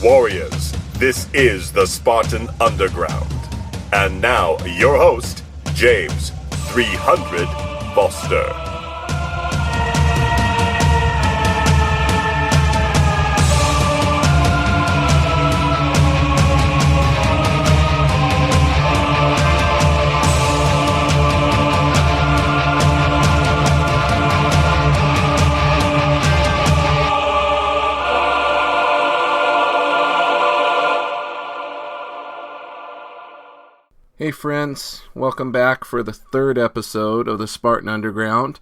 Warriors, this is the Spartan Underground. And now, your host, James 300 Foster. Hey friends, welcome back for the third episode of the Spartan Underground.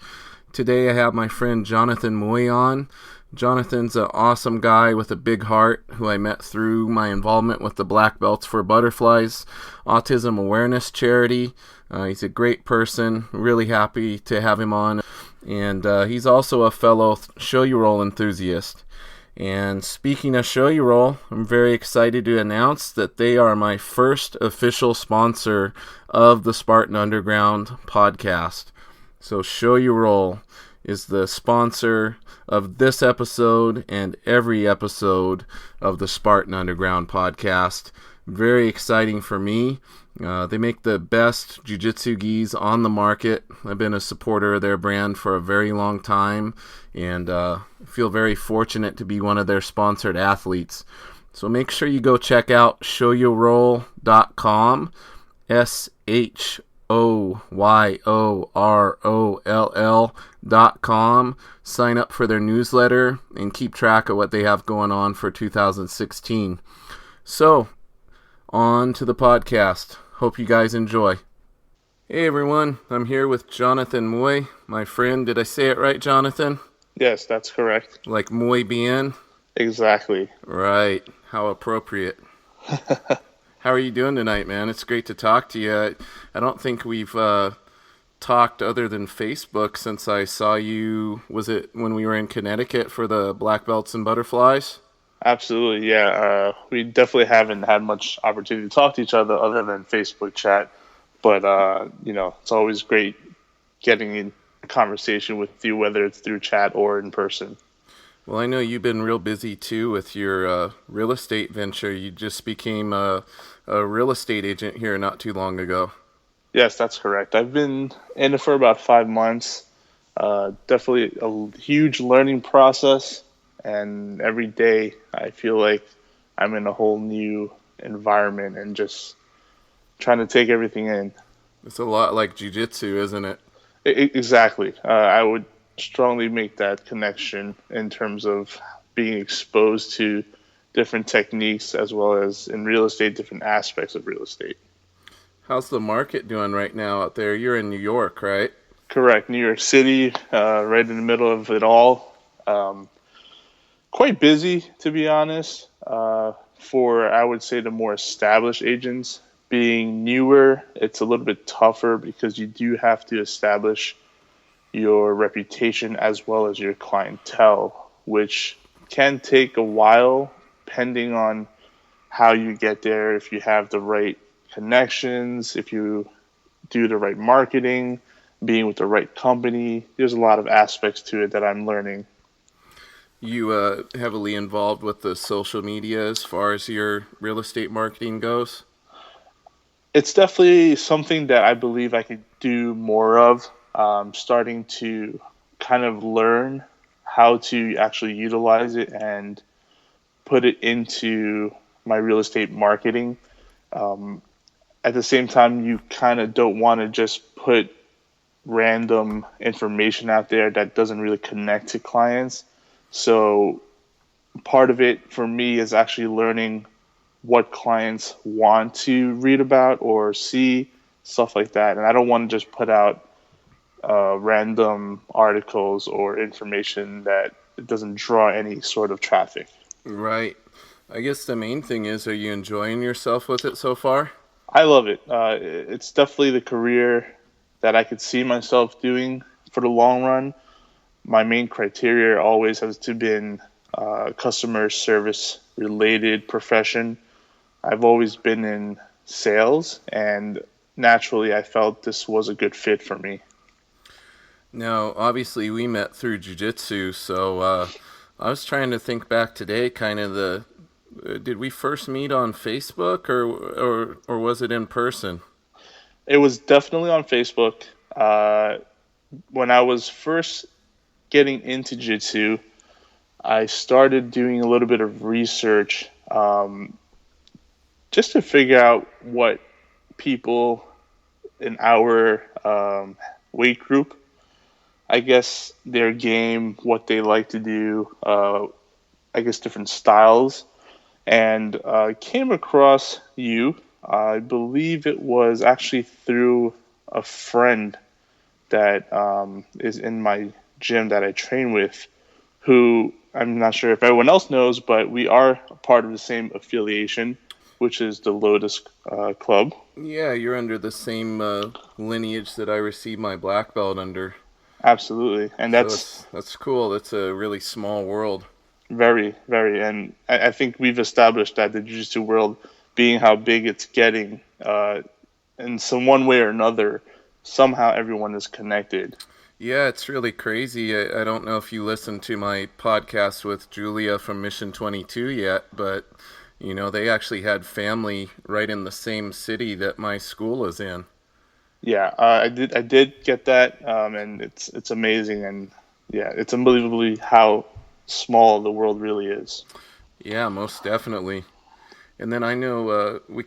Today I have my friend Jonathan Mui on. Jonathan's an awesome guy with a big heart who I met through my involvement with the Black Belts for Butterflies Autism Awareness Charity. He's a great person, really happy to have him on. And he's also a fellow show you roll enthusiast. And speaking of Show You Roll, I'm very excited to announce that they are my first official sponsor of the Spartan Underground podcast. So Show You Roll is the sponsor of this episode and every episode of the Spartan Underground podcast. Very exciting for me. They make the best jiu-jitsu gis on the market. I've been a supporter of their brand for a very long time and feel very fortunate to be one of their sponsored athletes. So make sure you go check out showyoroll.com, shoyorol.com. Sign up for their newsletter and keep track of what they have going on for 2016. So, on to the podcast. Hope you guys enjoy. Hey everyone, I'm here with Jonathan Mui, my friend. Did I say it right, Jonathan? Yes, that's correct. Like muy bien? Exactly. Right. How appropriate. How are you doing tonight, man? It's great to talk to you. I don't think we've talked other than Facebook since I saw you, was it when we were in Connecticut for the Black Belts and Butterflies? Absolutely, yeah. We definitely haven't had much opportunity to talk to each other other than Facebook chat. But, it's always great getting in a conversation with you, whether it's through chat or in person. Well, I know you've been real busy, too, with your real estate venture. You just became a real estate agent here not too long ago. Yes, that's correct. I've been in it for about 5 months. Definitely a huge learning process. And every day I feel like I'm in a whole new environment and just trying to take everything in. It's a lot like jiu-jitsu, isn't it? Exactly. I would strongly make that connection in terms of being exposed to different techniques as well as in real estate, different aspects of real estate. How's the market doing right now out there? You're in New York, right? Correct. New York City, right in the middle of it all. Quite busy, to be honest, for, I would say, the more established agents. Being newer, it's a little bit tougher because you do have to establish your reputation as well as your clientele, which can take a while depending on how you get there, if you have the right connections, if you do the right marketing, being with the right company. There's a lot of aspects to it that I'm learning. You heavily involved with the social media as far as your real estate marketing goes? It's definitely something that I believe I could do more of. Starting to kind of learn how to actually utilize it and put it into my real estate marketing. At the same time, you kind of don't want to just put random information out there that doesn't really connect to clients. So part of it for me is actually learning what clients want to read about or see, stuff like that. And I don't want to just put out random articles or information that doesn't draw any sort of traffic. Right. I guess the main thing is, are you enjoying yourself with it so far? I love it. It's definitely the career that I could see myself doing for the long run. My main criteria always has to been customer service related profession. I've always been in sales, and naturally I felt this was a good fit for me. Now, obviously we met through jiu-jitsu, so I was trying to think back today, kind of the Did we first meet on Facebook or was it in person? It was definitely on Facebook. When I was first getting into jiu-jitsu, I started doing a little bit of research just to figure out what people in our weight group, I guess their game, what they like to do, I guess different styles, and came across you. I believe it was actually through a friend that is in my gym that I train with, who I'm not sure if everyone else knows, but we are a part of the same affiliation, which is the Lotus Club. Yeah, you're under the same lineage that I received my black belt under. Absolutely, and So that's that's cool. That's a really small world. very, very, and I think we've established that the jiu-jitsu world, being how big it's getting, in some one way or another, somehow everyone is connected. Yeah, it's really crazy. I don't know if you listened to my podcast with Julia from Mission 22 yet, but they actually had family right in the same city that my school is in. Yeah, I did get that, and it's amazing, and yeah, it's unbelievably how small the world really is. Yeah, most definitely. And then I know we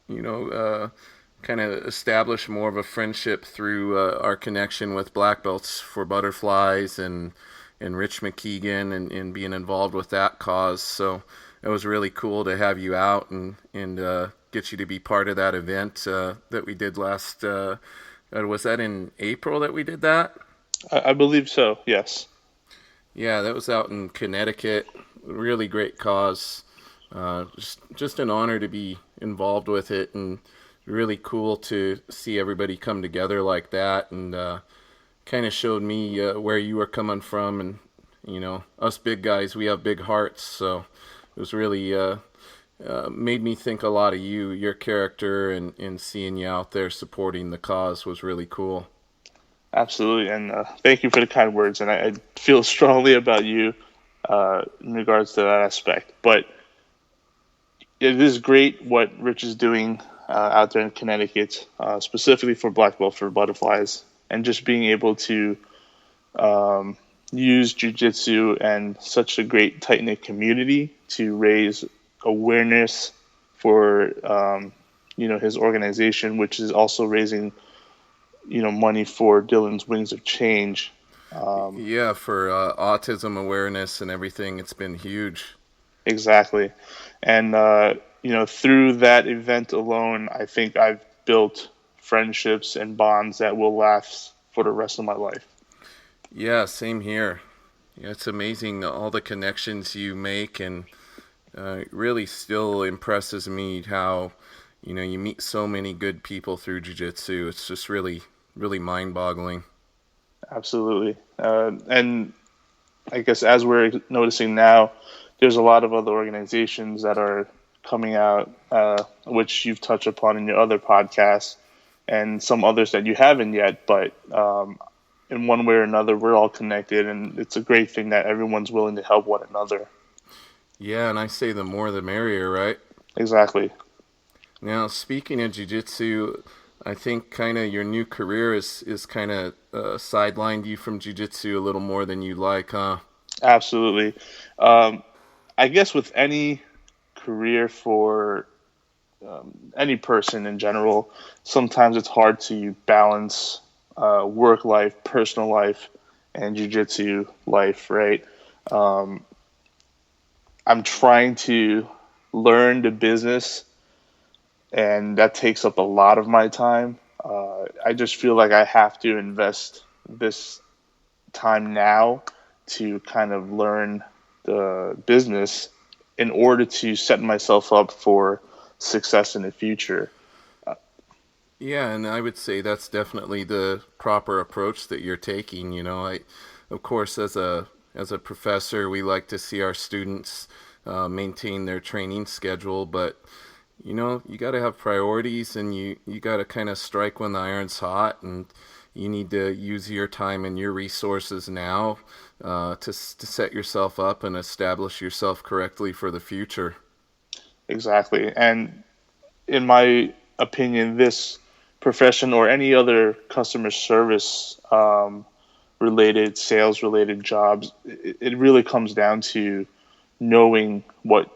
you know, uh, kind of established more of a friendship through our connection with black belts for butterflies and Rich McKeegan and being involved with that cause. So it was really cool to have you out and get you to be part of that event that we did last. Was that in April that we did that? I believe so. Yes. Yeah, that was out in Connecticut. Really great cause. Just an honor to be involved with it, and really cool to see everybody come together like that, and kind of showed me where you were coming from, and us big guys, we have big hearts, so it was really made me think a lot of your character, and seeing you out there supporting the cause was really cool. Absolutely, and thank you for the kind words. And I feel strongly about you in regards to that aspect. But it is great what Rich is doing out there in Connecticut, specifically for black belt for butterflies, and just being able to use jiu-jitsu and such a great tight-knit community to raise awareness for his organization, which is also raising money for Dylan's Wings of Change. Yeah, for autism awareness and everything, it's been huge. Exactly. And, through that event alone, I think I've built friendships and bonds that will last for the rest of my life. Yeah, same here. Yeah, it's amazing all the connections you make, and it really still impresses me how, you meet so many good people through jiu-jitsu. It's just really, really mind-boggling. Absolutely. And I guess as we're noticing now, there's a lot of other organizations that are coming out, which you've touched upon in your other podcasts, and some others that you haven't yet. But in one way or another, we're all connected, and it's a great thing that everyone's willing to help one another. Yeah, and I say the more the merrier, right? Exactly. Now, speaking of jiu-jitsu, I think kind of your new career is kind of sidelined you from jiu-jitsu a little more than you like, huh? Absolutely. I guess with any career for any person in general, sometimes it's hard to balance work life, personal life, and jiu-jitsu life, right? Um, I'm trying to learn the business, and that takes up a lot of my time. I just feel like I have to invest this time now to kind of learn the business in order to set myself up for success in the future. Yeah, and I would say that's definitely the proper approach that you're taking. Of course, as a professor, we like to see our students maintain their training schedule, but you got to have priorities, and you got to kind of strike when the iron's hot, and you need to use your time and your resources now to set yourself up and establish yourself correctly for the future. Exactly. And in my opinion, this profession or any other customer service related, sales related jobs, it really comes down to knowing what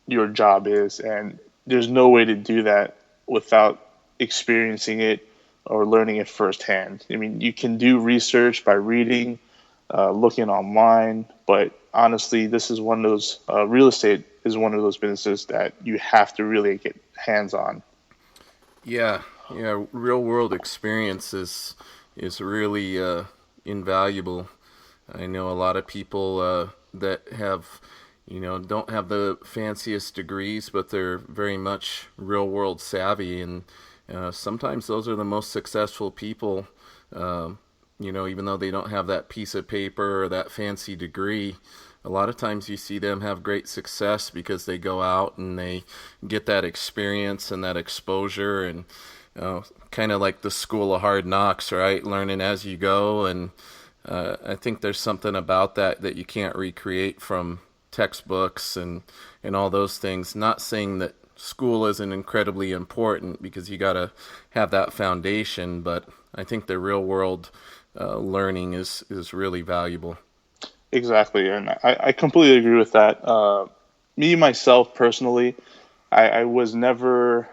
your job is. And there's no way to do that without experiencing it or learning it firsthand. I mean, you can do research by reading, looking online, but honestly, this is one of those, real estate is one of those businesses that you have to really get hands on. Yeah, yeah, real world experience is really invaluable. I know a lot of people that have, don't have the fanciest degrees, but they're very much real world savvy, and sometimes those are the most successful people. Even though they don't have that piece of paper or that fancy degree, a lot of times you see them have great success because they go out and they get that experience and that exposure, and kind of like the school of hard knocks, right? Learning as you go. And I think there's something about that you can't recreate from textbooks and all those things. Not saying that school isn't incredibly important, because you got to have that foundation, but I think the real world learning is really valuable. Exactly. And I completely agree with that. Me, myself, personally, I was never,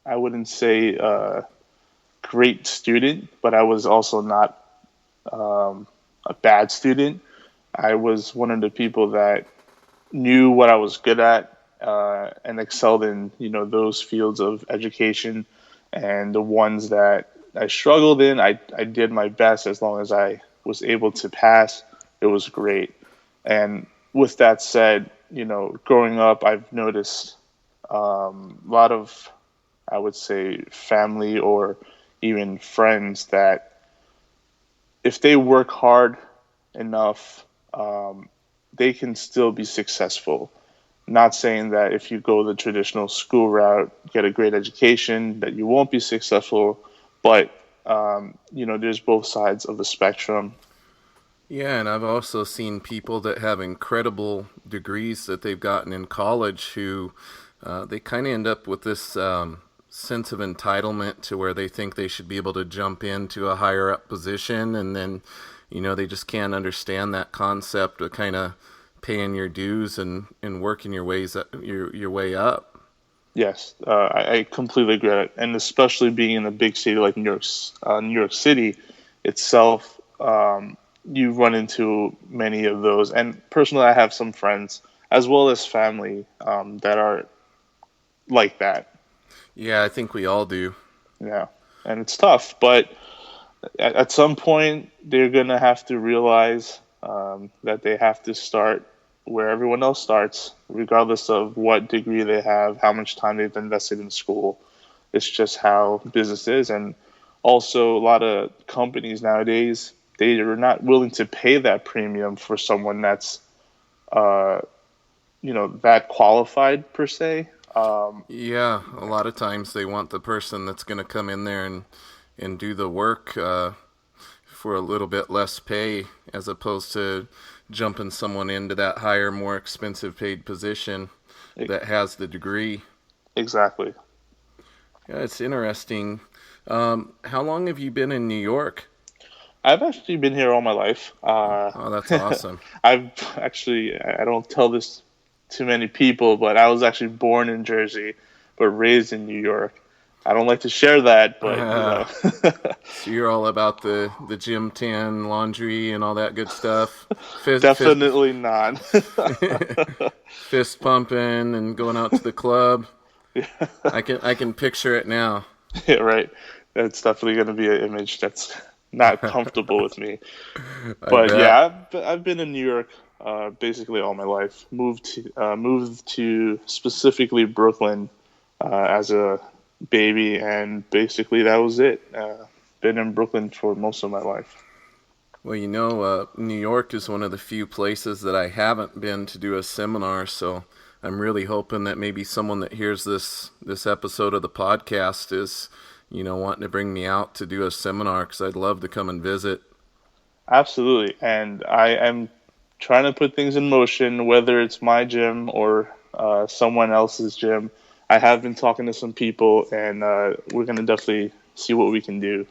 I wouldn't say a great student, but I was also not a bad student. I was one of the people that knew what I was good at and excelled in, those fields of education, and the ones that I struggled in, I did my best. As long as I was able to pass, it was great. And with that said, growing up, I've noticed a lot of, I would say, family or even friends that if they work hard enough, they can still be successful. Not saying that if you go the traditional school route, get a great education, that you won't be successful, but there's both sides of the spectrum. Yeah, and I've also seen people that have incredible degrees that they've gotten in college who they kind of end up with this sense of entitlement to where they think they should be able to jump into a higher up position, and then they just can't understand that concept of kind of paying your dues and working your way up. Yes, I completely agree, and especially being in a big city like New York City itself, you run into many of those. And personally, I have some friends as well as family that are like that. Yeah, I think we all do. Yeah, and it's tough, but at some point, they're gonna have to realize that they have to start where everyone else starts, regardless of what degree they have, how much time they've invested in school. It's just how business is. And also, a lot of companies nowadays, they are not willing to pay that premium for someone that's, that qualified per se. Yeah, a lot of times they want the person that's going to come in there and do the work for a little bit less pay, as opposed to jumping someone into that higher, more expensive paid position that has the degree. Exactly. Yeah, it's interesting. How long have you been in New York? I've actually been here all my life. Oh, that's awesome. I don't tell this to many people, but I was actually born in Jersey, but raised in New York. I don't like to share that, but So you're all about the gym tan, laundry, and all that good stuff. Definitely not. Fist pumping and going out to the club. Yeah. I can picture it now. Yeah, right. That's definitely going to be an image that's not comfortable with me. But yeah, I've been in New York basically all my life. Moved to specifically Brooklyn as a baby, and basically that was it. Been in Brooklyn for most of my life. Well, New York is one of the few places that I haven't been to do a seminar, so I'm really hoping that maybe someone that hears this episode of the podcast is, wanting to bring me out to do a seminar, because I'd love to come and visit. Absolutely. And I am trying to put things in motion, whether it's my gym or someone else's gym. I have been talking to some people, and we're going to definitely see what we can do.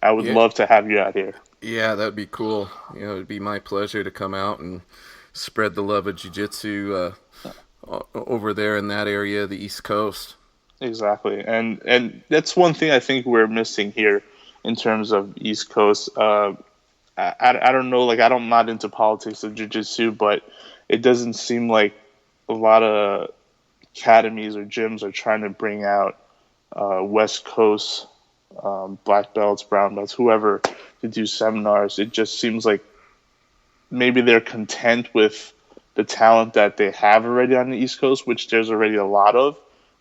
I would Yeah, love to have you out here. yeah, that'd be cool. It'd be my pleasure to come out and spread the love of jiu-jitsu over there in that area of the East Coast. Exactly. And that's one thing I think we're missing here in terms of East Coast. I don't know, like I'm not into politics of jiu-jitsu, but it doesn't seem like a lot of academies or gyms are trying to bring out West Coast black belts, brown belts, whoever to do seminars. It just seems like maybe they're content with the talent that they have already on the East Coast, which there's already a lot of,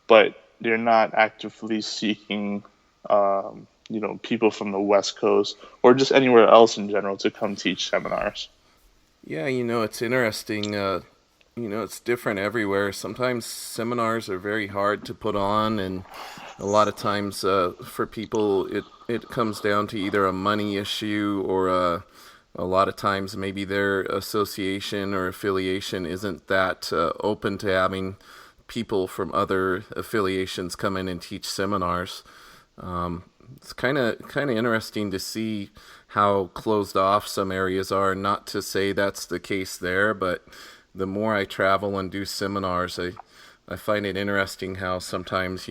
but they're not actively seeking, people from the West Coast or just anywhere else in general to come teach seminars. Yeah, it's interesting. It's different everywhere. Sometimes seminars are very hard to put on, and a lot of times for people, it comes down to either a money issue or a lot of times maybe their association or affiliation isn't that open to having people from other affiliations come in and teach seminars. It's kind of interesting to see how closed off some areas are. Not to say that's the case there, but the more I travel and do seminars, I find it interesting how sometimes,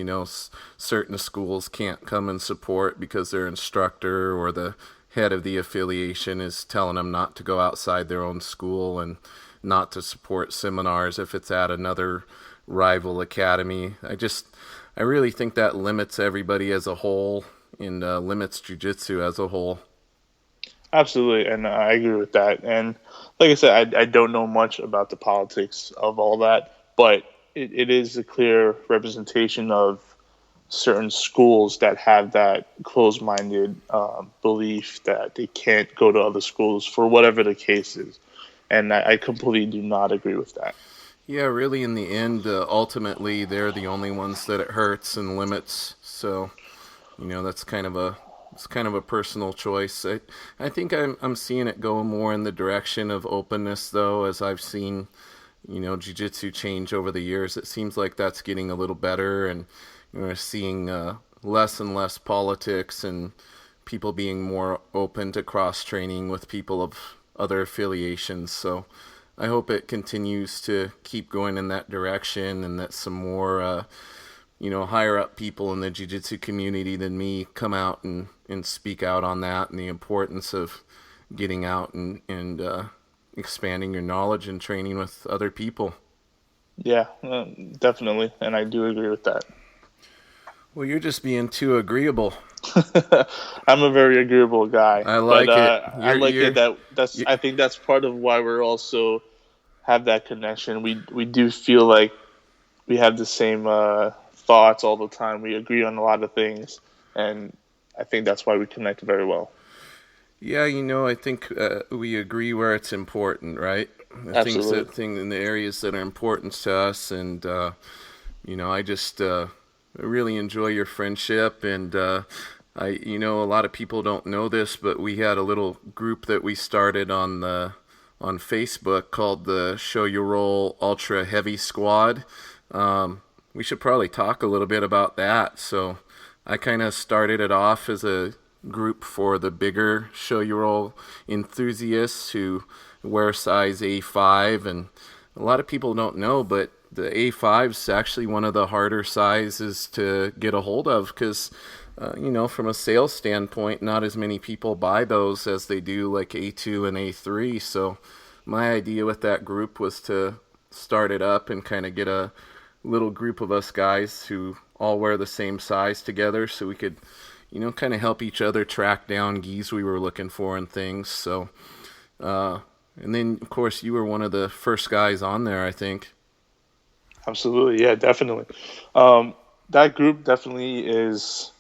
certain schools can't come and support because their instructor or the head of the affiliation is telling them not to go outside their own school and not to support seminars if it's at another rival academy. I really think that limits everybody as a whole and limits jiu-jitsu as a whole. Absolutely, and I agree with that. And like I said, I don't know much about the politics of all that, but it is a clear representation of certain schools that have that closed-minded belief that they can't go to other schools for whatever the case is. And I completely do not agree with that. Yeah, really, in the end, ultimately, they're the only ones that it hurts and limits. So, that's kind of a personal choice. I think I'm seeing it go more in the direction of openness, though, as I've seen, jiu-jitsu change over the years. It seems like that's getting a little better, and we're seeing less and less politics and people being more open to cross-training with people of other affiliations. So I hope it continues to keep going in that direction, and that some more, higher up people in the jiu-jitsu community than me come out and speak out on that and the importance of getting out and expanding your knowledge and training with other people. Yeah, definitely, and I do agree with that. Well, you're just being too agreeable. I'm a very agreeable guy. I like it. I like it that's I think that's part of why we're also have that connection. We do feel like we have the same thoughts all the time. We agree on a lot of things, and I think that's why we connect very well. Yeah, I think we agree where it's important, right? Absolutely. Things in the areas that are important to us, and I just really enjoy your friendship, and a lot of people don't know this, but we had a little group that we started on Facebook called the Show Your Roll Ultra Heavy Squad. We should probably talk a little bit about that. So I kind of started it off as a group for the bigger Show Your Roll enthusiasts who wear size A5, and a lot of people don't know, but the A5 is actually one of the harder sizes to get a hold of because, from a sales standpoint, not as many people buy those as they do like A2 and A3. So my idea with that group was to start it up and kind of get a little group of us guys who all wear the same size together so we could, kind of help each other track down gis we were looking for and things. So, and then, of course, you were one of the first guys on there, I think. Absolutely, yeah, definitely. That group definitely is,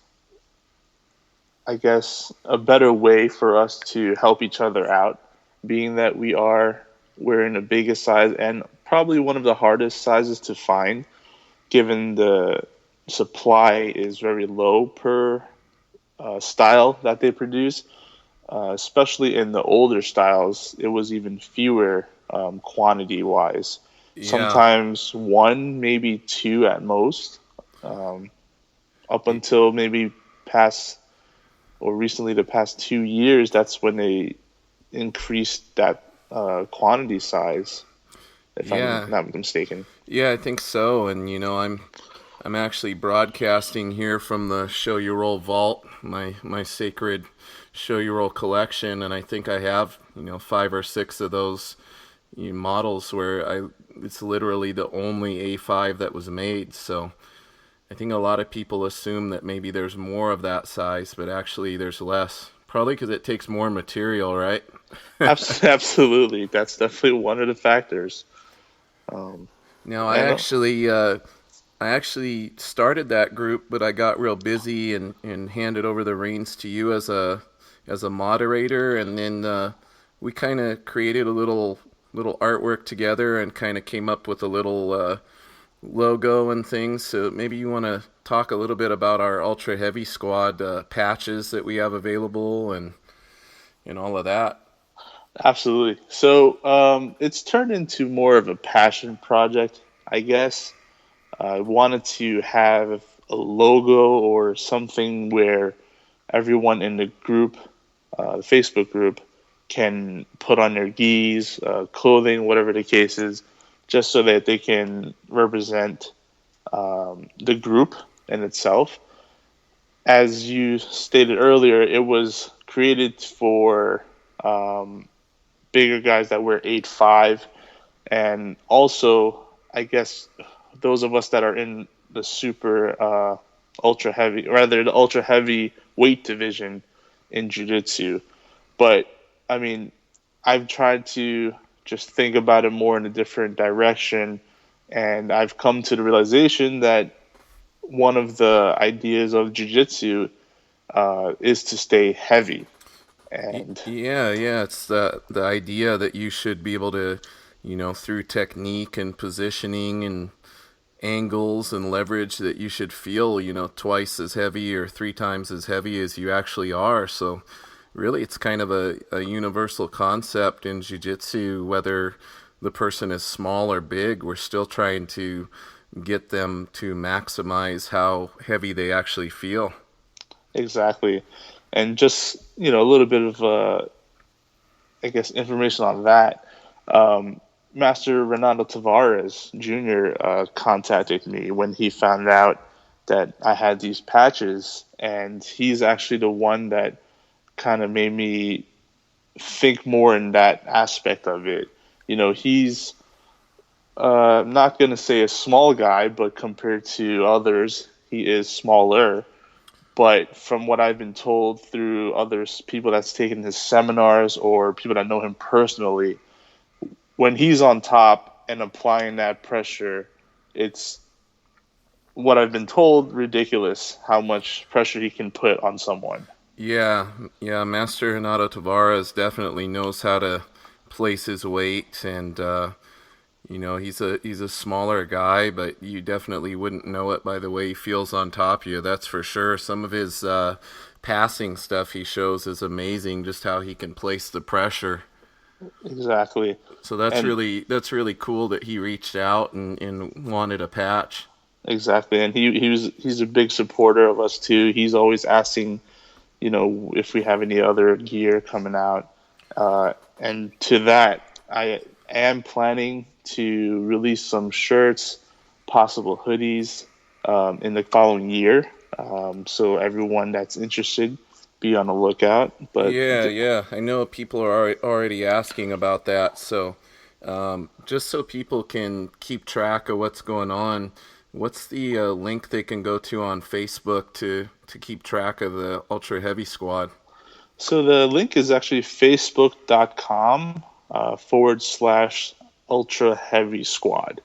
I guess, a better way for us to help each other out, being that we're in the biggest size and probably one of the hardest sizes to find, given the supply is very low per style that they produce. especially in the older styles, it was even fewer quantity wise. Yeah. Sometimes one, maybe two at most, um, up until maybe past or recently the past 2 years. That's when they increased that quantity size, if I'm Yeah. not mistaken. Yeah, I think so. And I'm actually broadcasting here from the Show You Roll vault, my sacred Show You Roll collection, and I think I have 5 or 6 of those models where it's literally the only A5 that was made. So I think a lot of people assume that maybe there's more of that size, but actually there's less. Probably because it takes more material, right? Absolutely, that's definitely one of the factors. Um, Now and I actually started that group, but I got real busy and handed over the reins to you as a moderator, and then we kind of created a little artwork together and kind of came up with a little logo and things. So maybe you want to talk a little bit about our Ultra Heavy Squad patches that we have available and all of that. Absolutely. So it's turned into more of a passion project, I guess. I wanted to have a logo or something where everyone in the group, the Facebook group, can put on their gis, clothing, whatever the case is, just so that they can represent the group in itself. As you stated earlier, it was created for um, bigger guys that wear 8'5", and also, I guess, those of us that are in the super ultra heavy, rather the ultra heavy weight division in jiu-jitsu. But I mean, I've tried to just think about it more in a different direction, and I've come to the realization that one of the ideas of jiu-jitsu is to stay heavy. And Yeah. It's the idea that you should be able to, through technique and positioning and angles and leverage, that you should feel, twice as heavy or 3 times as heavy as you actually are. So really, it's kind of a universal concept in jiu-jitsu, whether the person is small or big. We're still trying to get them to maximize how heavy they actually feel. exactly. And just, a little bit of, I guess, information on that. Um, Master Renato Tavares Jr. Contacted me when he found out that I had these patches, and he's actually the one that kind of made me think more in that aspect of it. He's not going to say a small guy, but compared to others, he is smaller. But from what I've been told through others, people that's taken his seminars or people that know him personally, when he's on top and applying that pressure, it's what I've been told ridiculous how much pressure he can put on someone. Yeah, Master Renato Tavares definitely knows how to place his weight, and he's a smaller guy, but you definitely wouldn't know it by the way he feels on top of you. That's for sure. Some of his passing stuff he shows is amazing, just how he can place the pressure. Exactly. So And that's really cool that he reached out and wanted a patch. exactly. And he's a big supporter of us too. He's always asking, if we have any other gear coming out. And to that, I am planning to release some shirts, possible hoodies, in the following year. So everyone that's interested, be on the lookout. But Yeah. I know people are already asking about that. So, just so people can keep track of what's going on, what's the link they can go to on Facebook to keep track of the Ultra Heavy Squad? so the link is actually facebook.com / ultra heavy squad.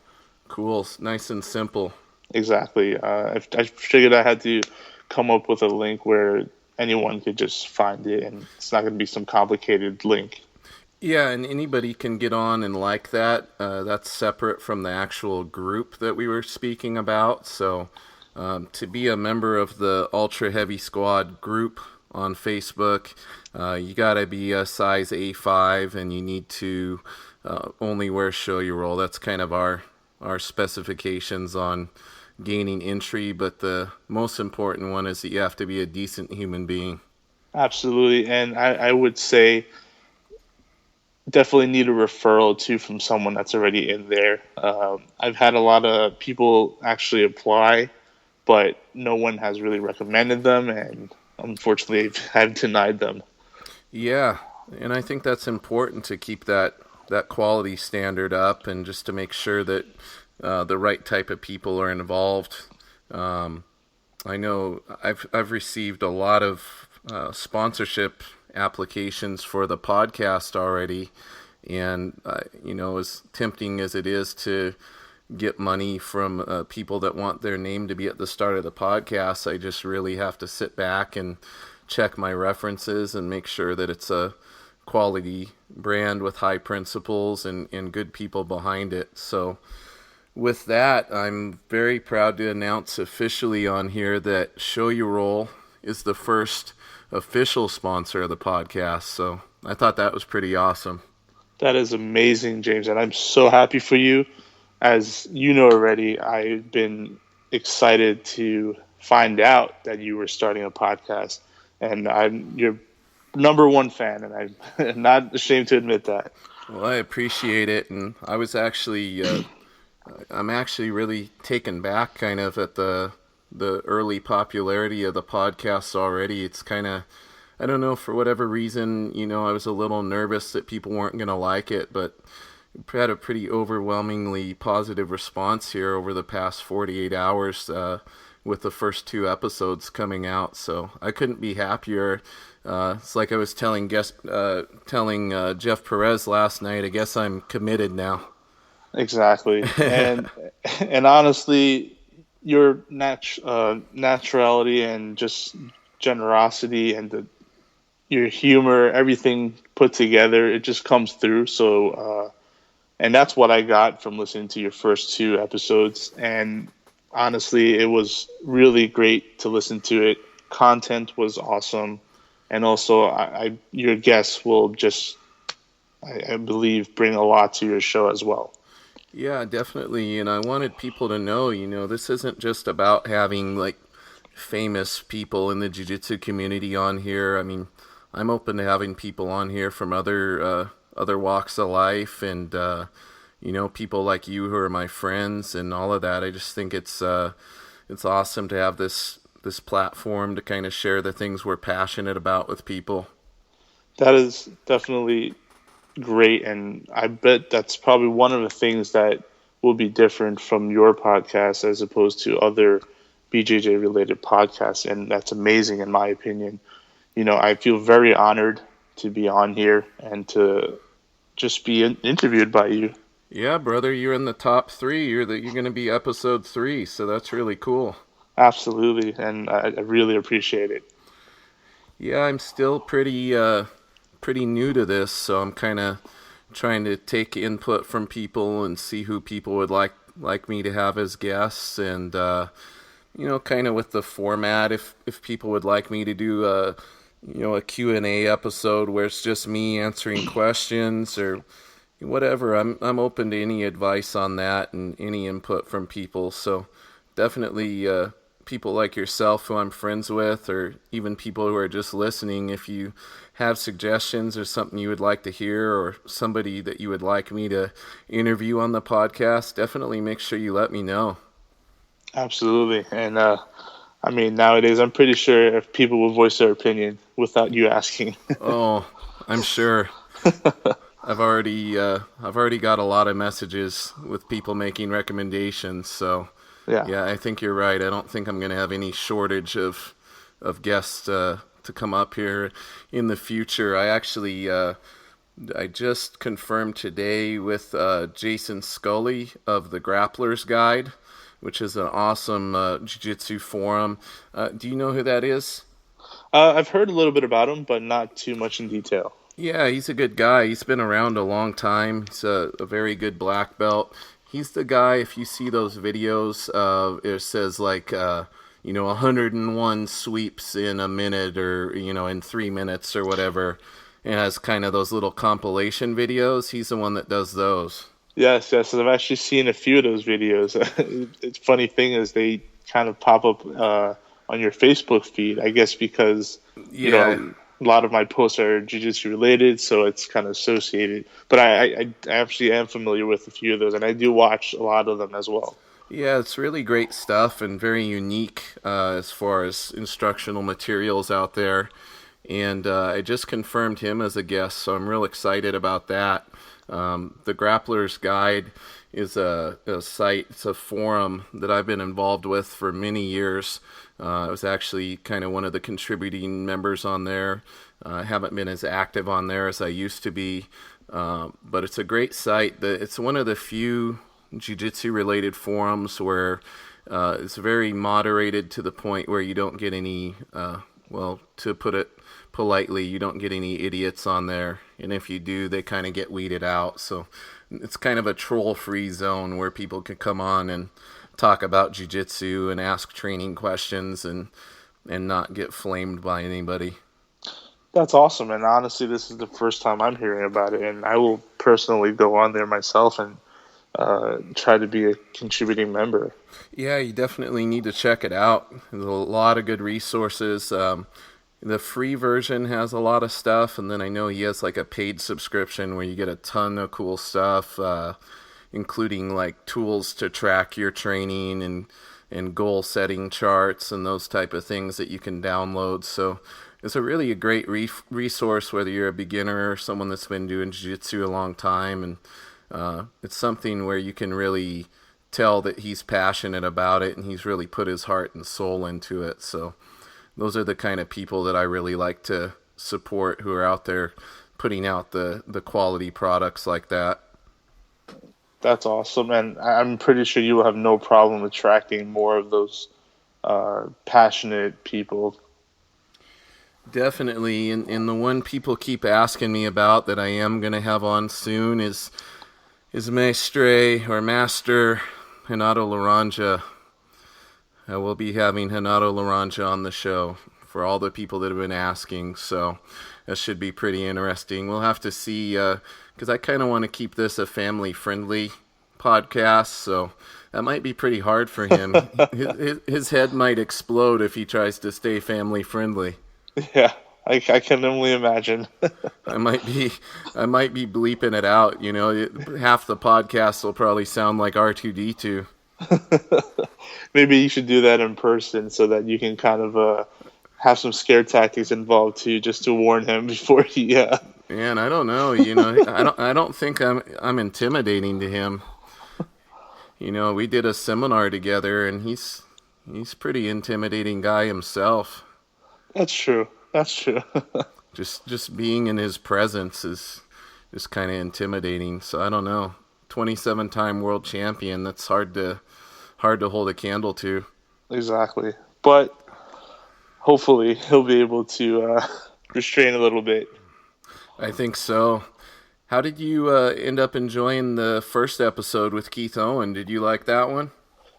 Cool, nice and simple. Exactly. I figured I had to come up with a link where anyone could just find it, and it's not going to be some complicated link. Yeah, and anybody can get on and like that. That's separate from the actual group that we were speaking about. So, to be a member of the Ultra Heavy Squad group on Facebook. You gotta be a size A5, and you need to only wear show your roll. That's kind of our specifications on gaining entry, but the most important one is that you have to be a decent human being. Absolutely. And I would say definitely need a referral too from someone that's already in there. I've had a lot of people actually apply, but no one has really recommended them, and unfortunately I've denied them. Yeah, and I think that's important to keep that quality standard up, and just to make sure that the right type of people are involved. I know I've received a lot of sponsorship applications for the podcast already, and as tempting as it is to get money from people that want their name to be at the start of the podcast, I just really have to sit back and check my references and make sure that it's a quality brand with high principles and good people behind it. So with that, I'm very proud to announce officially on here that Show You Roll is the first official sponsor of the podcast. So I thought that was pretty awesome. That is amazing, James, and I'm so happy for you. As you know already, I've been excited to find out that you were starting a podcast, and I'm your number one fan, and I'm not ashamed to admit that. Well, I appreciate it, and I was actually, I'm actually really taken back kind of at the early popularity of the podcast already. It's kind of, I don't know, for whatever reason, I was a little nervous that people weren't going to like it, but we had a pretty overwhelmingly positive response here over the past 48 hours with the first 2 episodes coming out. So I couldn't be happier. It's like I was telling Jeff Perez last night. I guess I'm committed now. Exactly, and honestly, your naturality and just generosity and your humor, everything put together, it just comes through. So, and that's what I got from listening to your first 2 episodes. And honestly, it was really great to listen to it. Content was awesome. And also, your guests will just, I believe, bring a lot to your show as well. Yeah, definitely. And I wanted people to know, this isn't just about having like famous people in the jiu-jitsu community on here. I mean, I'm open to having people on here from other walks of life, and people like you who are my friends and all of that. I just think it's awesome to have this platform to kind of share the things we're passionate about with people. That is definitely great, and I bet that's probably one of the things that will be different from your podcast as opposed to other BJJ related podcasts, and that's amazing in my opinion. I feel very honored to be on here and to just be interviewed by you. Yeah, brother, you're in the top 3. You're going to be episode 3, so that's really cool. Absolutely, and I really appreciate it. Yeah, I'm still pretty new to this, so I'm kind of trying to take input from people and see who people would like me to have as guests, and kind of with the format, if people would like me to do a Q&A episode where it's just me answering questions or whatever. I'm open to any advice on that and any input from people. So definitely people like yourself who I'm friends with, or even people who are just listening, if you have suggestions or something you would like to hear, or somebody that you would like me to interview on the podcast, definitely make sure you let me know. Absolutely. And nowadays I'm pretty sure if people will voice their opinion without you asking. Oh, I'm sure. I've already got a lot of messages with people making recommendations, so yeah, I think you're right. I don't think I'm going to have any shortage of guests to come up here in the future. I actually I just confirmed today with Jason Scully of the Grappler's Guide, which is an awesome jiu-jitsu forum. Do you know who that is? I've heard a little bit about him, but not too much in detail. Yeah, he's a good guy. He's been around a long time. He's a very good black belt. He's the guy, if you see those videos, it says like, 101 sweeps in a minute or, in 3 minutes or whatever. It has kind of those little compilation videos. He's the one that does those. Yes, yes. I've actually seen a few of those videos. It's funny thing is they kind of pop up on your Facebook feed, I guess, because Yeah. a lot of my posts are jiu-jitsu related, so it's kind of associated. But I actually am familiar with a few of those, and I do watch a lot of them as well. Yeah, it's really great stuff and very unique as far as instructional materials out there. And I just confirmed him as a guest, so I'm real excited about that. The Grappler's Guide is a site, it's a forum that I've been involved with for many years. I was actually kind of one of the contributing members on there. I haven't been as active on there as I used to be, but it's a great site. It's one of the few jiu-jitsu related forums where it's very moderated to the point where you don't get any, to put it politely, you don't get any idiots on there, and if you do, they kind of get weeded out. So it's kind of a troll-free zone where people can come on and talk about jiu-jitsu and ask training questions and not get flamed by anybody. That's awesome, and honestly, this is the first time I'm hearing about it, and I will personally go on there myself and try to be a contributing member. Yeah, you definitely need to check it out. There's a lot of good resources. The free version has a lot of stuff, and then I know he has like a paid subscription where you get a ton of cool stuff, including like tools to track your training and goal setting charts and those type of things that you can download. So it's a great resource whether you're a beginner or someone that's been doing jiu-jitsu a long time, and it's something where you can really tell that he's passionate about it and he's really put his heart and soul into it. So those are the kind of people that I really like to support, who are out there putting out the quality products like that. That's awesome, and I'm pretty sure you will have no problem attracting more of those passionate people. Definitely, and the one people keep asking me about that I am going to have on soon is Master Renato Laranja. I will be having Renato Laranja on the show for all the people that have been asking, so that should be pretty interesting. We'll have to see, because I kind of want to keep this a family-friendly podcast, so that might be pretty hard for him. his head might explode if he tries to stay family-friendly. Yeah, I can only imagine. I might be bleeping it out. Half the podcast will probably sound like R2-D2. Maybe you should do that in person so that you can kind of have some scare tactics involved too, just to warn him before he. Man, I don't know. I don't think I'm intimidating to him. We did a seminar together, and he's pretty intimidating guy himself. That's true. Just being in his presence is kind of intimidating. So I don't know. 27-time world champion. That's hard to hold a candle to. Exactly. But hopefully he'll be able to restrain a little bit. I think so. How did you end up enjoying the first episode with Keith Owen? Did you like that one?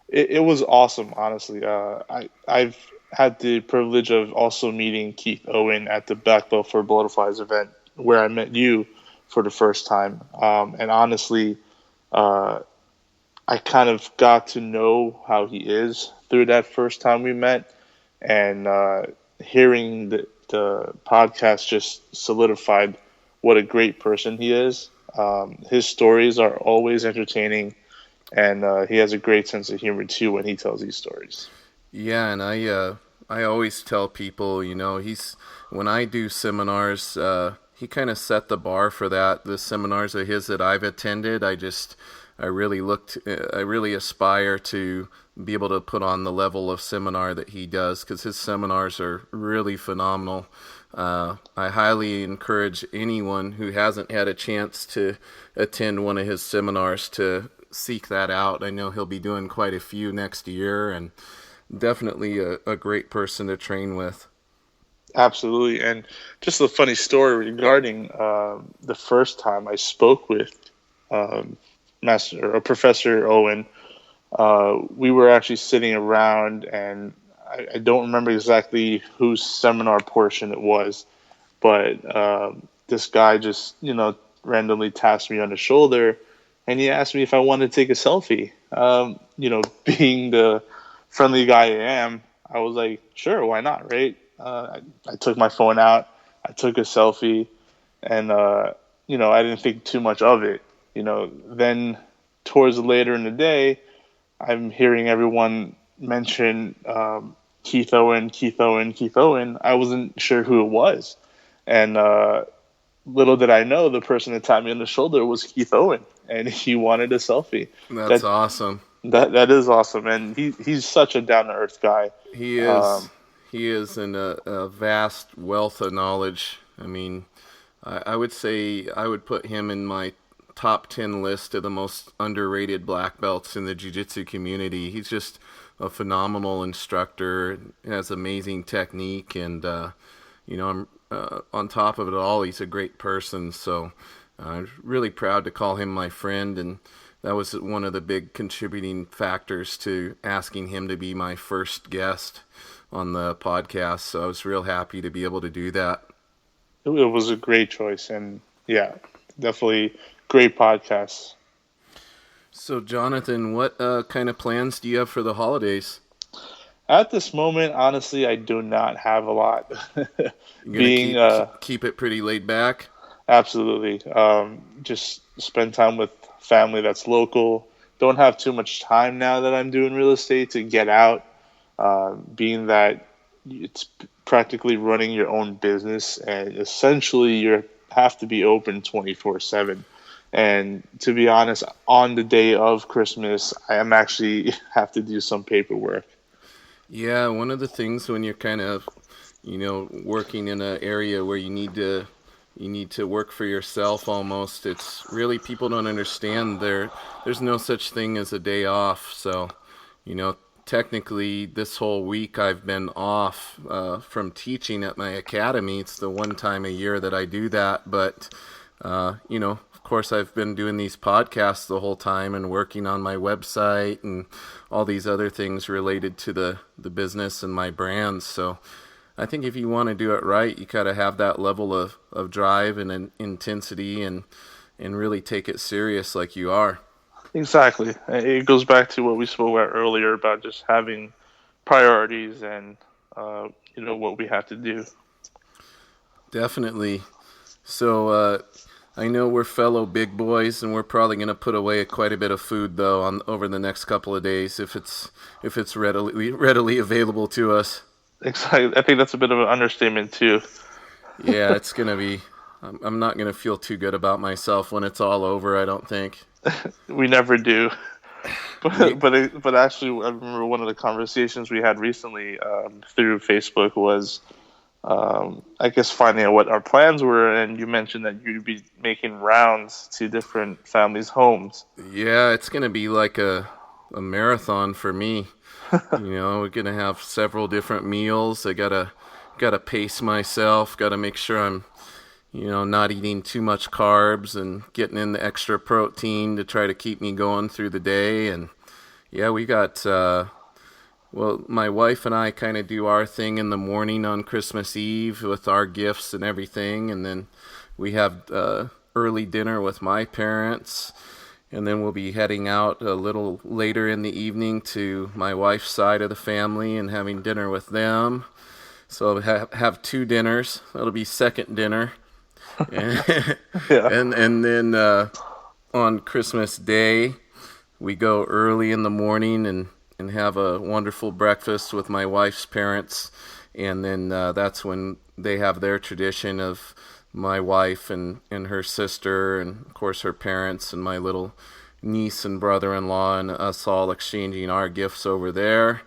It was awesome, honestly. I've had the privilege of also meeting Keith Owen at the Black Belt for Butterflies event where I met you for the first time. And honestly, I kind of got to know how he is through that first time we met. And hearing the podcast just solidified what a great person he is. His stories are always entertaining, and he has a great sense of humor too when he tells these stories. Yeah, and I always tell people, when I do seminars, he kind of set the bar for that. The seminars of his that I've attended, I really aspire to be able to put on the level of seminar that he does, because his seminars are really phenomenal. I highly encourage anyone who hasn't had a chance to attend one of his seminars to seek that out. I know he'll be doing quite a few next year, and definitely a great person to train with. Absolutely. And just a funny story regarding the first time I spoke with Professor Owen. We were actually sitting around, and I don't remember exactly whose seminar portion it was, but this guy just, randomly tapped me on the shoulder, and he asked me if I wanted to take a selfie. Being the friendly guy I am, I was like, sure, why not, right? I took my phone out, I took a selfie, and I didn't think too much of it. Then towards later in the day, I'm hearing everyone mention Keith Owen, Keith Owen, Keith Owen. I wasn't sure who it was, and little did I know, the person that tapped me on the shoulder was Keith Owen, and he wanted a selfie. That's awesome. That is awesome, and he's such a down to earth guy. He is. He is in a vast wealth of knowledge. I mean, I would say I would put him in my top 10 list of the most underrated black belts in the jiu-jitsu community. He's just a phenomenal instructor, has amazing technique, and on top of it all, he's a great person. So I'm really proud to call him my friend, and that was one of the big contributing factors to asking him to be my first guest on the podcast. So I was real happy to be able to do that. It was a great choice, and yeah, definitely great podcast. So Jonathan, what kind of plans do you have for the holidays? At this moment, honestly, I do not have a lot. You're gonna keep it pretty laid back? Absolutely. Just spend time with family that's local. Don't have too much time now that I'm doing real estate to get out. Being that it's practically running your own business, and essentially you have to be open 24/7. And to be honest, on the day of Christmas, I am actually have to do some paperwork. Yeah, one of the things when you're kind of, working in an area where you need to work for yourself almost, it's really, people don't understand there's no such thing as a day off. So, technically this whole week I've been off from teaching at my academy. It's the one time a year that I do that, but of course I've been doing these podcasts the whole time and working on my website and all these other things related to the business and my brands. So I think if you want to do it right, you got to have that level of drive and intensity and really take it serious like you are. Exactly. It goes back to what we spoke about earlier about just having priorities and, what we have to do. Definitely. So I know we're fellow big boys, and we're probably going to put away quite a bit of food, though, over the next couple of days if it's readily available to us. Exactly. I think that's a bit of an understatement, too. Yeah, it's going to be... I'm not going to feel too good about myself when it's all over, I don't think. We never do. But actually, I remember one of the conversations we had recently through Facebook was, I guess, finding out what our plans were, and you mentioned that you'd be making rounds to different families' homes. Yeah, it's going to be like a marathon for me. We're going to have several different meals. I gotta pace myself, gotta make sure I'm not eating too much carbs and getting in the extra protein to try to keep me going through the day. And yeah, we got, my wife and I kind of do our thing in the morning on Christmas Eve with our gifts and everything. And then we have early dinner with my parents. And then we'll be heading out a little later in the evening to my wife's side of the family and having dinner with them. So have two dinners. That'll be second dinner. Yeah. and then on Christmas Day, we go early in the morning and have a wonderful breakfast with my wife's parents. And then that's when they have their tradition of my wife and her sister and, of course, her parents and my little niece and brother-in-law and us all exchanging our gifts over there.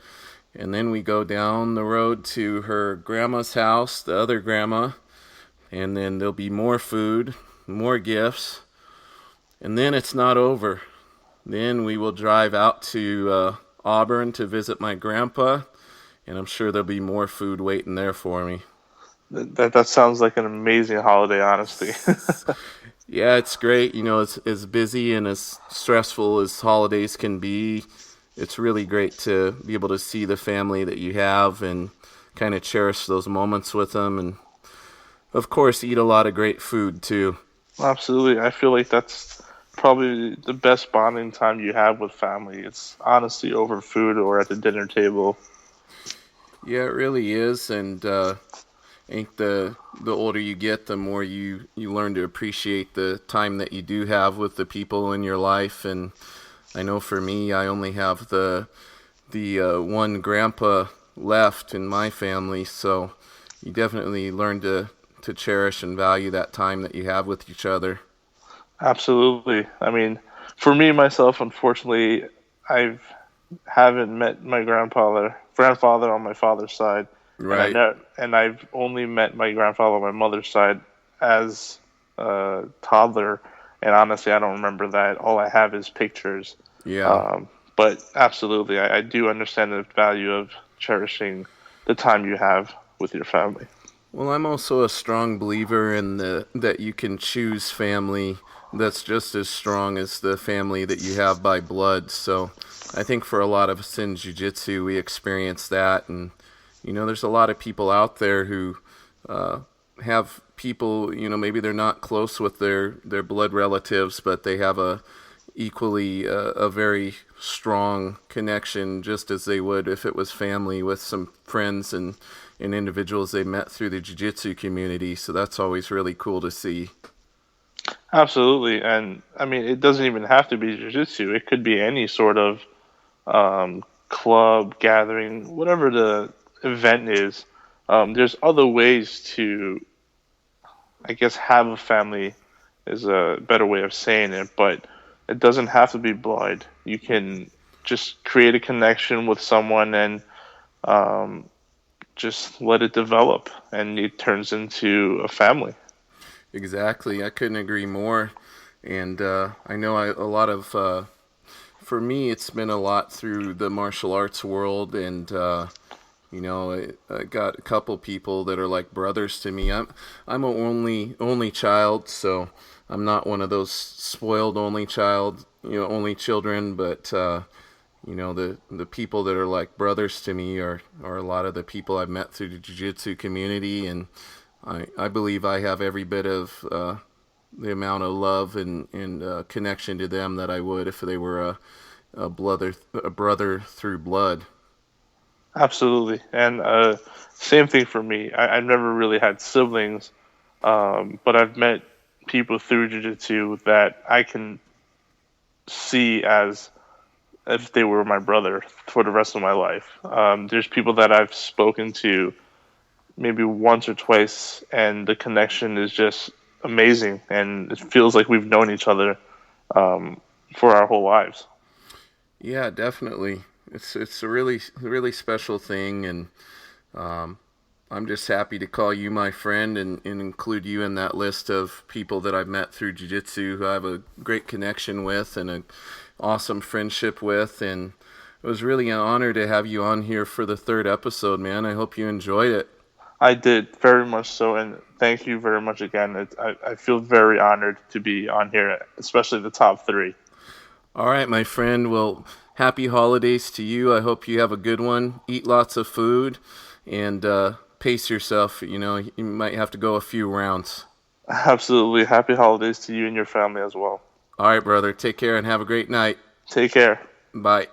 And then we go down the road to her grandma's house, the other grandma, and then there'll be more food, more gifts, and then it's not over. Then we will drive out to Auburn to visit my grandpa, and I'm sure there'll be more food waiting there for me. That sounds like an amazing holiday, honestly. Yeah, it's great. It's as busy and as stressful as holidays can be. it's really great to be able to see the family that you have and kind of cherish those moments with them, and of course eat a lot of great food too. Absolutely. I feel like that's probably the best bonding time you have with family. It's honestly over food or at the dinner table. Yeah, it really is, and I think the older you get, the more you learn to appreciate the time that you do have with the people in your life. And I know for me, I only have the one grandpa left in my family, so you definitely learn to cherish and value that time that you have with each other. Absolutely. I mean, for me myself, unfortunately, I haven't met my grandfather on my father's side, and Right. I've only met my grandfather on my mother's side as a toddler, and honestly, I don't remember that. All I have is pictures. Yeah. Um, but absolutely, I do understand the value of cherishing the time you have with your family. Well, I'm also a strong believer in that you can choose family that's just as strong as the family that you have by blood. So I think for a lot of us in jiu-jitsu, we experience that. And, there's a lot of people out there who have people, maybe they're not close with their blood relatives, but they have a very strong connection, just as they would if it was family, with some friends and individuals they met through the jiu-jitsu community. So that's always really cool to see. Absolutely, and I mean, it doesn't even have to be jiu-jitsu. It could be any sort of club gathering, whatever the event is. There's other ways to, I guess, have a family is a better way of saying it, but it doesn't have to be blood. You can just create a connection with someone and just let it develop, and it turns into a family. Exactly, I couldn't agree more. And I know a lot of, for me, it's been a lot through the martial arts world, and I got a couple people that are like brothers to me. I'm a only child, so I'm not one of those spoiled only children. But the people that are like brothers to me are a lot of the people I've met through the jiu-jitsu community, and I believe I have every bit of the amount of love and connection to them that I would if they were a brother through blood. Absolutely, and same thing for me. I've never really had siblings, but I've met people through jiu-jitsu that I can see as if they were my brother for the rest of my life. There's people that I've spoken to maybe once or twice, and the connection is just amazing, and it feels like we've known each other for our whole lives. Yeah, definitely. It's a really special thing, and um, I'm just happy to call you my friend and include you in that list of people that I've met through jiu-jitsu who I have a great connection with and an awesome friendship with. And it was really an honor to have you on here for the third episode, man. I hope you enjoyed it. I did very much so, and thank you very much again. I feel very honored to be on here, especially the top three. All right, my friend. Well, happy holidays to you. I hope you have a good one. Eat lots of food and pace yourself. You might have to go a few rounds. Absolutely. Happy holidays to you and your family as well. All right, brother. Take care and have a great night. Take care. Bye.